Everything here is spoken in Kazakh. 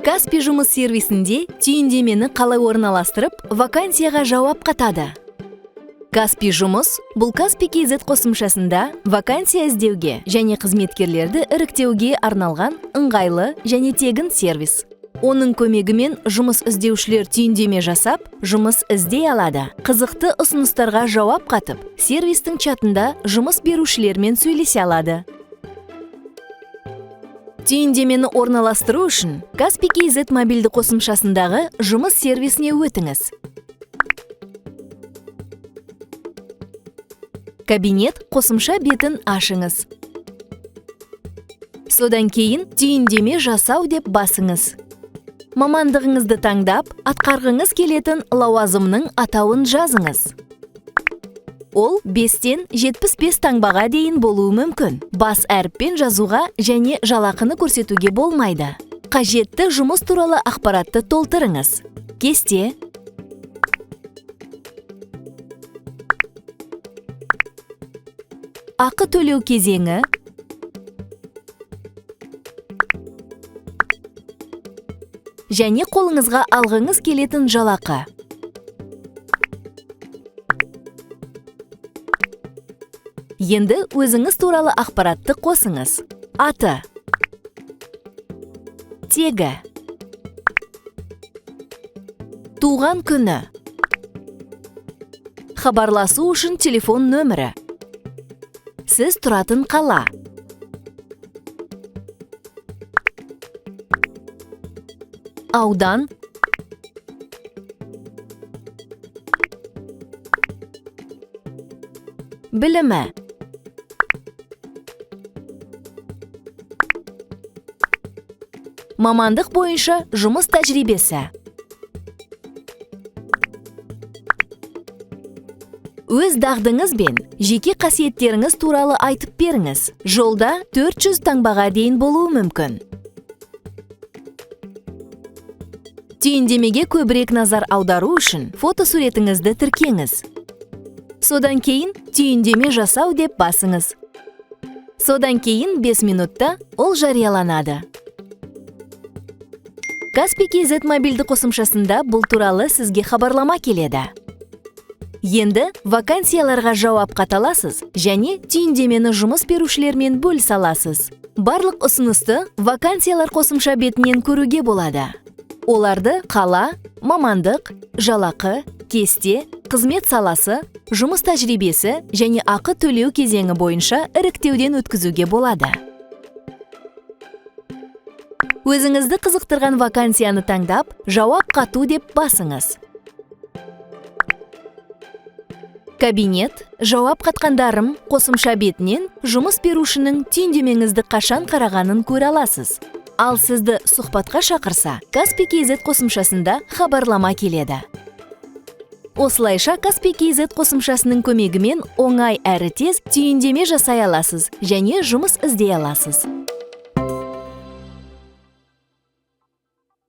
Каспи жұмыс сервисінде түйіндемені қалай орналастырып, вакансияға жауап қатады. Каспи жұмыс бұл Каспи KZ қосымшасында вакансия іздеуге және қызметкерлерді іріктеуге арналған ыңғайлы және тегін сервис. Оның көмегімен жұмыс іздеушілер түйіндеме жасап, жұмыс іздей алады. Қызықты ұсыныстарға жауап қатып, сервистің чатында жұмыс берушілермен сөйлесе алады. Түйіндемені орналастыру үшін Каспи KZ мобильді қосымшасындағы жұмыс сервисіне өтіңіз. Кабинет қосымша бетін ашыңыз. Содан кейін түйіндеме жасау деп басыңыз. Мамандығыңызды таңдап, атқарғыңыз келетін лауазымның атауын жазыңыз. Ол 5-тен 75 таңбаға дейін болуы мүмкін. Бас әріппен жазуға және жалақыны көрсетуге болмайды. Қажетті жұмыс туралы ақпаратты толтырыңыз. Кесте. Ақы төлеу кезеңі. Және қолыңызға алғыңыз келетін жалақы. Енді өзіңіз туралы ақпаратты қосыңыз. Аты. Тегі. Туған күні. Хабарласу үшін телефон нөмірі. Сіз тұратын қала. Аудан. Білімі. Мамандық бойынша жұмыс тәжірибесі. Өз дағдыңыз бен жеке қасиеттеріңіз туралы айтып беріңіз. Жолда 400 таңбаға дейін болуы мүмкін. Түйіндемеге көбірек назар аудару үшін фотосуретіңізді тіркеңіз. Содан кейін түйіндеме жасау деп басыңыз. Содан кейін 5 минутта ол жарияланады. Каспи KZ мобильді қосымшасында бұл туралы сізге хабарлама келеді. Енді вакансияларға жауап қаталасыз және түйіндемені жұмыс берушілермен бөлісе аласыз. Барлық ұсынысты вакансиялар қосымша бетінен көруге болады. Оларды қала, мамандық, жалақы, кесте, қызмет саласы, жұмыс тәжірибесі және ақы төлеу кезеңі бойынша іріктеуден өткізуге болады. Өзіңізді қызықтырған вакансияны таңдап, жауап қату деп басыңыз. Кабинет, жауап қатқандарым қосымша бетінен жұмыс берушінің түйіндемеңізді қашан қарағанын көре аласыз. Ал сізді сұхбатқа шақырса, Каспи KZ қосымшасында хабарлама келеді. Осылайша Каспи KZ қосымшасының көмегімен оңай әрі тез түйіндеме жасай аласыз және жұмыс іздей аласыз.